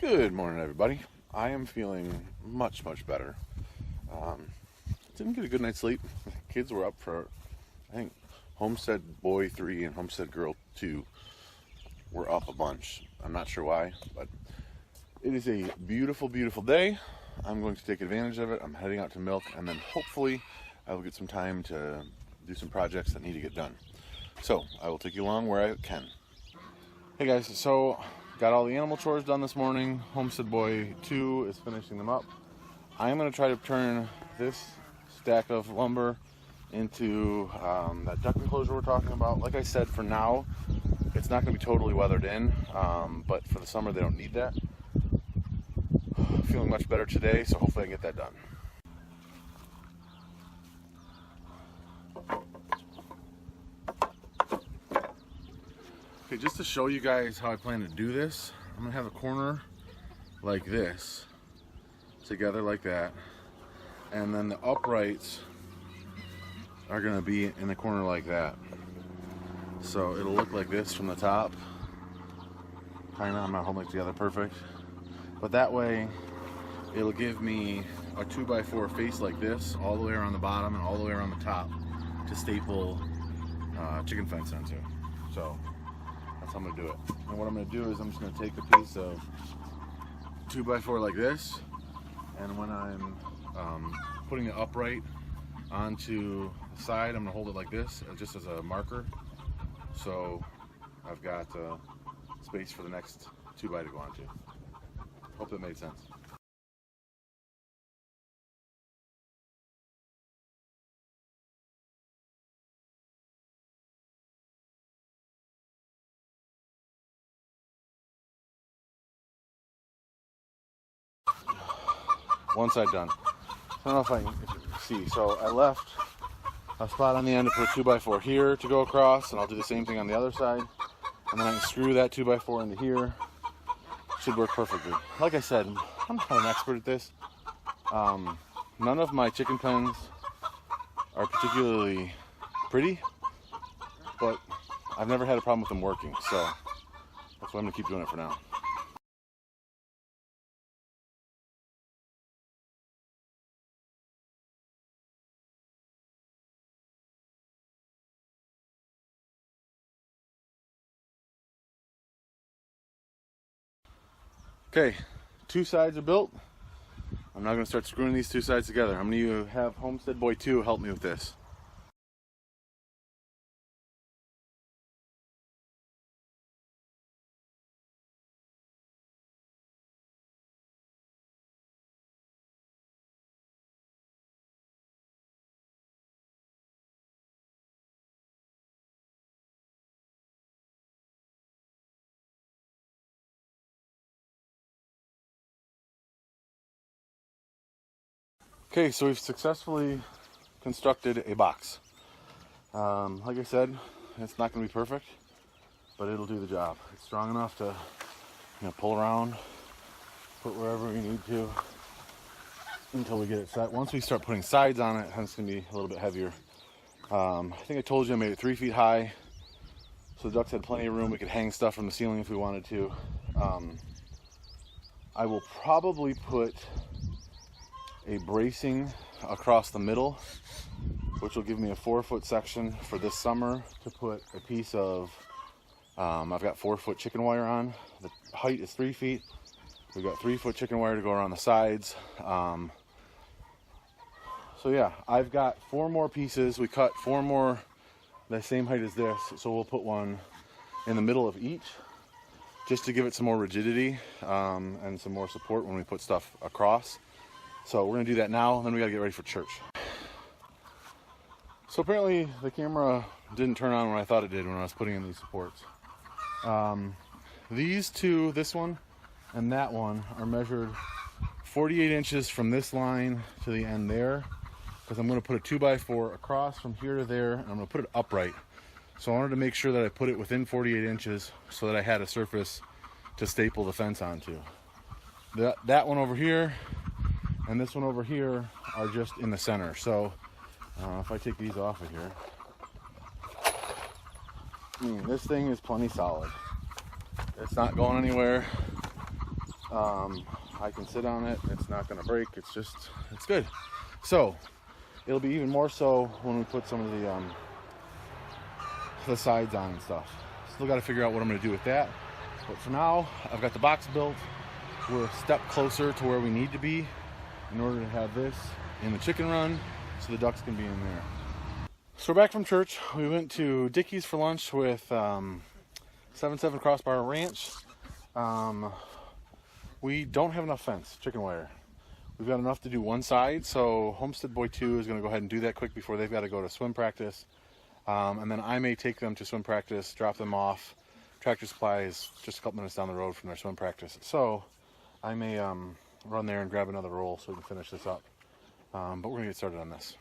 Good morning, everybody. I am feeling much better. Didn't get a good night's sleep. The kids were up for, I think, Homestead Boy 3 and Homestead Girl 2 were up a bunch. I'm not sure why, but it is a beautiful day. I'm going to take advantage of it. I'm heading out to milk, and then hopefully I will get some time to do some projects that need to get done. So I will take you along where I can. Hey guys, so got all the animal chores done this morning. Homestead Boy 2 is finishing them up. I'm going to try to turn this stack of lumber into that duck enclosure we're talking about. Like I said, for now, it's not going to be totally weathered in, but for the summer they don't need that. Feeling much better today, so hopefully I can get that done. Okay, just to show you guys how I plan to do this, I'm going to have a corner like this, together like that, and then the uprights are going to be in the corner like that. So it'll look like this from the top. Kind of, I'm not holding it together perfect. But that way, it'll give me a 2x4 face like this, all the way around the bottom and all the way around the top to staple chicken fence onto. So that's how I'm going to do it. And what I'm going to do is I'm just going to take a piece of 2x4 like this, and when I'm putting it upright onto the side, I'm going to hold it like this, just as a marker. So I've got space for the next 2x to go onto. Hope that made sense. One side done. I don't know if you can see. So I left a spot on the end to put a 2x4 here to go across, and I'll do the same thing on the other side. And then I can screw that 2x4 into here. Should work perfectly. Like I said, I'm not an expert at this. None of my chicken pens are particularly pretty, but I've never had a problem with them working, so that's why I'm gonna keep doing it for now. Okay, two sides are built. I'm now going to start screwing these two sides together. I'm going to have Homestead Boy 2 help me with this. Okay, so we've successfully constructed a box. Like I said, it's not going to be perfect, but it'll do the job. It's strong enough to, pull around, put wherever we need to until we get it set. Once we start putting sides on it, it's going to be a little bit heavier. I think I told you I made it 3 feet high, so the ducks had plenty of room. We could hang stuff from the ceiling if we wanted to. I will probably put a bracing across the middle, which will give me a 4-foot section for this summer to put a piece of, I've got 4-foot chicken wire on. The height is 3 feet. We've got 3-foot chicken wire to go around the sides. So yeah, I've got 4 more pieces. We cut 4 more the same height as this, so we'll put one in the middle of each just to give it some more rigidity and some more support when we put stuff across. So we're going to do that now, and then we got to get ready for church. So apparently the camera didn't turn on when I thought it did when I was putting in these supports. These two, this one and that one, are measured 48 inches from this line to the end there, because I'm going to put a 2x4 across from here to there, and I'm going to put it upright. So I wanted to make sure that I put it within 48 inches so that I had a surface to staple the fence onto. That one over here and this one over here are just in the center. So if I take these off of here, this thing is plenty solid. It's not going anywhere. I can sit on it. It's not going to break. It's good. So it'll be even more so when we put some of the sides on and stuff. Still got to figure out what I'm going to do with that. But for now, I've got the box built. We're a step closer to where we need to be in order to have this in the chicken run so the ducks can be in there. So we're back from church. We went to Dickie's for lunch with 7-7 Crossbar Ranch. We don't have enough fence, chicken wire. We've got enough to do one side, so Homestead Boy 2 is going to go ahead and do that quick before they've got to go to swim practice. And then I may take them to swim practice, drop them off. Tractor Supply is just a couple minutes down the road from their swim practice. So I may run there and grab another roll so we can finish this up. But we're going to get started on this.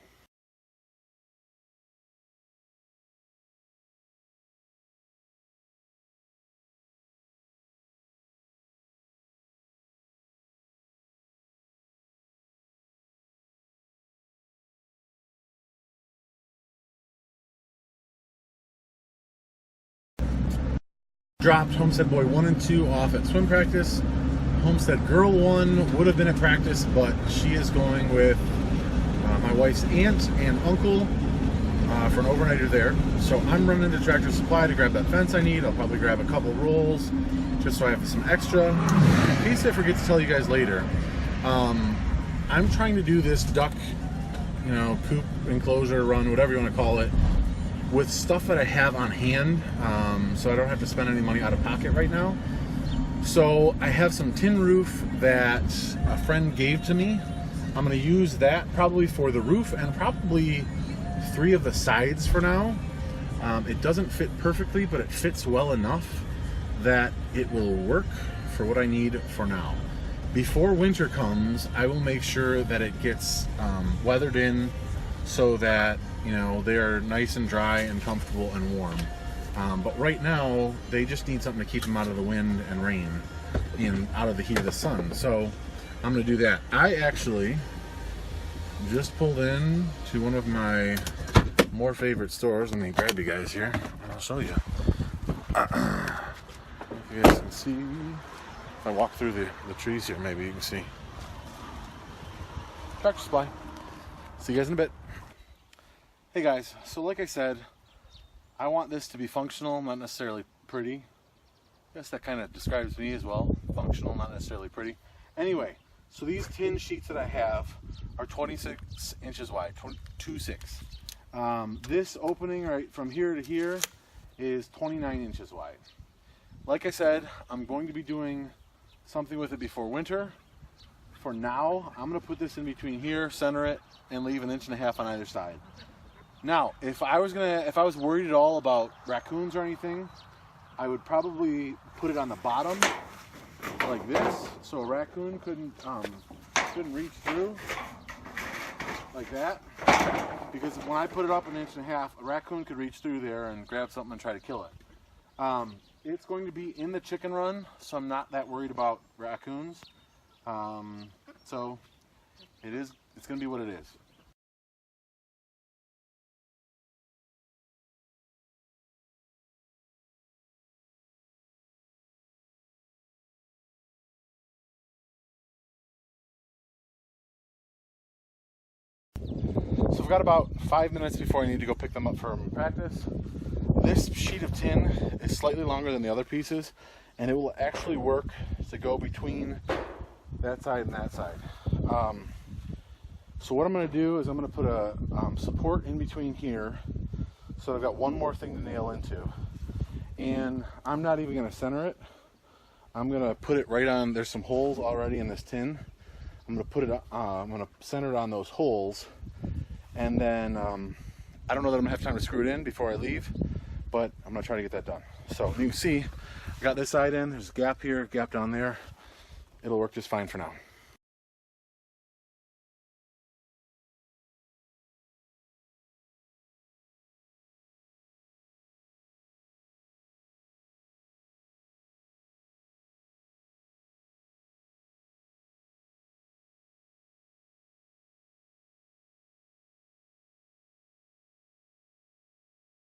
Dropped Homestead Boy 1 and 2 off at swim practice. Homestead Girl 1 would have been at practice, but she is going with my wife's aunt and uncle for an overnighter there. So I'm running to Tractor Supply to grab that fence I need. I'll probably grab a couple rolls just so I have some extra. In case I forget to tell you guys later, I'm trying to do this duck, coop enclosure run, whatever you want to call it, with stuff that I have on hand, so I don't have to spend any money out of pocket right now. So I have some tin roof that a friend gave to me. I'm going to use that probably for the roof and probably 3 of the sides for now. It doesn't fit perfectly, but it fits well enough that it will work for what I need for now. Before winter comes, I will make sure that it gets weathered in so that they're nice and dry and comfortable and warm. But right now, they just need something to keep them out of the wind and rain and out of the heat of the sun. So I'm going to do that. I actually just pulled in to one of my more favorite stores. Let me grab you guys here and I'll show you. If you guys can see, if I walk through the trees here, maybe you can see. Tractor Supply. See you guys in a bit. Hey guys, so like I said, I want this to be functional, not necessarily pretty. I guess that kind of describes me as well. Functional, not necessarily pretty. Anyway, so these tin sheets that I have are 26 inches wide, 26. This opening right from here to here is 29 inches wide. Like I said, I'm going to be doing something with it before winter. For now, I'm going to put this in between here, center it, and leave 1.5 inches on either side. Now, if I was worried at all about raccoons or anything, I would probably put it on the bottom like this, so a raccoon couldn't reach through like that. Because when I put it up 1.5 inches, a raccoon could reach through there and grab something and try to kill it. It's going to be in the chicken run, so I'm not that worried about raccoons. So it's going to be what it is. So I've got about 5 minutes before I need to go pick them up from practice. This sheet of tin is slightly longer than the other pieces, and it will actually work to go between that side and that side. So what I'm going to do is I'm going to put a support in between here, so I've got one more thing to nail into. And I'm not even going to center it. I'm going to put it right on, there's some holes already in this tin. I'm going to put it, I'm going to center it on those holes. And then, I don't know that I'm going to have time to screw it in before I leave, but I'm going to try to get that done. So you can see, I got this side in, there's a gap here, gap down there. It'll work just fine for now.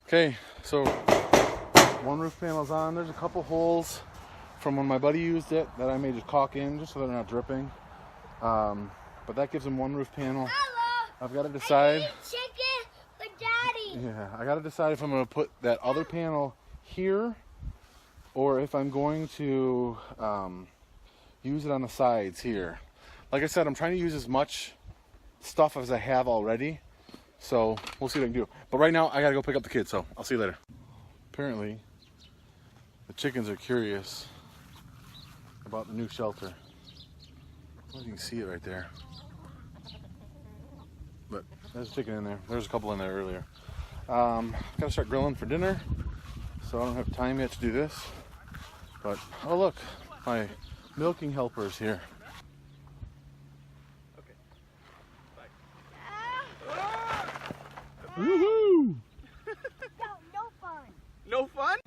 Okay, so one roof panel's on. There's a couple holes from when my buddy used it that I may just caulk in just so they're not dripping. But that gives them one roof panel. Hello. I've got to decide. I need chicken for Daddy. Yeah, I got to decide if I'm going to put that other panel here or if I'm going to use it on the sides here. Like I said, I'm trying to use as much stuff as I have already. So we'll see what I can do. But right now, I got to go pick up the kids, so I'll see you later. Apparently, the chickens are curious about the new shelter. Well, you can see it right there. But there's a chicken in there. There's a couple in there earlier. Gotta start grilling for dinner, so I don't have time yet to do this. But, oh look, my milking helper's here. Okay. Bye. Woohoo! No fun. No fun?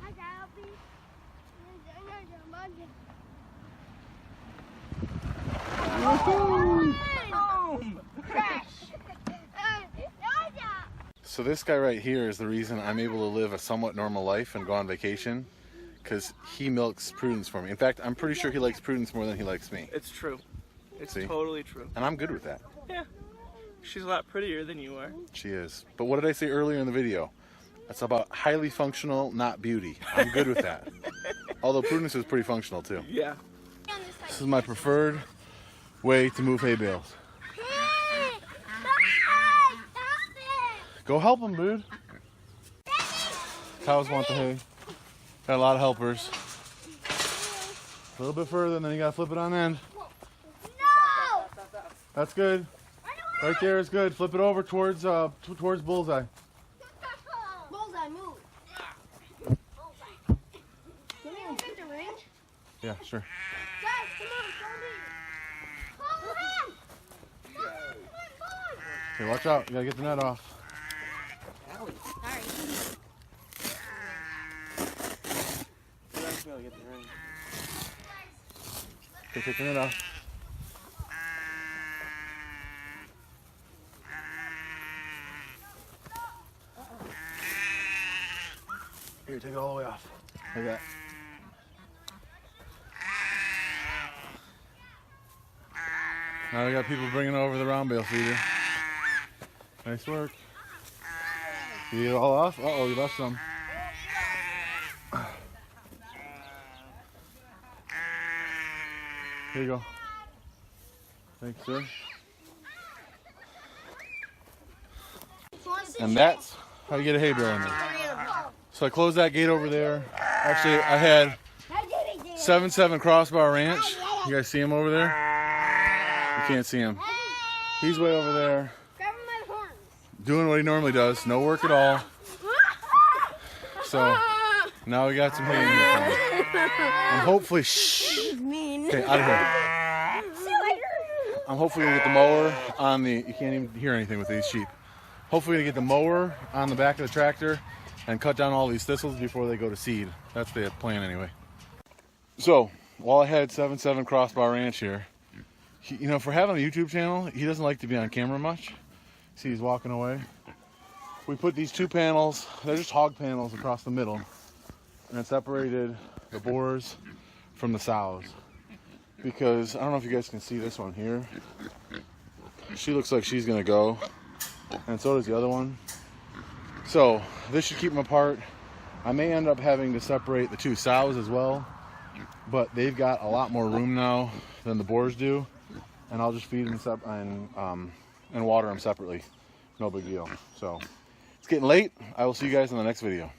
Hi, Daddy. Home! Crash! So this guy right here is the reason I'm able to live a somewhat normal life and go on vacation, because he milks Prudence for me. In fact, I'm pretty sure he likes Prudence more than he likes me. It's true. It's See? totally true. And I'm good with that. Yeah. She's a lot prettier than you are. She is. But what did I say earlier in the video? That's about highly functional, not beauty. I'm good with that. Although Prudence is pretty functional too. Yeah. This is my preferred way to move hay bales. Go help them, dude. Cows want the hay. Got a lot of helpers. A little bit further, and then you gotta flip it on end. No! That's good. Right there is good. Flip it over towards towards bullseye. Bullseye, move. Bullseye. Can we get the range? Yeah, sure. Guys, come on, show me. Come on! Okay, watch out. You gotta get the net off. Okay, take the net off. Here, take it all the way off. Like that. Now we got people bringing over the round bale feeder. Nice work. You get it all off? Uh-oh, you left some. Here you go. Thanks, sir. And that's how you get a hay bale in there. So I closed that gate over there. Actually, I had 7-7 Crossbar Ranch. You guys see him over there? You can't see him. He's way over there, doing what he normally does. No work at all. So now we got some hay in here. And hopefully, shh. Okay, out of here. I'm hopefully gonna get the mower on the. You can't even hear anything with these sheep. Hopefully gonna get the mower on the back of the tractor and cut down all these thistles before they go to seed. That's the plan anyway. So while I had 7-7 Crossbar Ranch here, you know, for having a YouTube channel, he doesn't like to be on camera much. See, he's walking away. We put these two panels, they're just hog panels across the middle, and it separated the boars from the sows. Because, I don't know if you guys can see this one here. She looks like she's gonna go, and so does the other one. So, this should keep them apart. I may end up having to separate the two sows as well, but they've got a lot more room now than the boars do, and I'll just feed them and water them separately. No big deal. So, it's getting late. I will see you guys in the next video.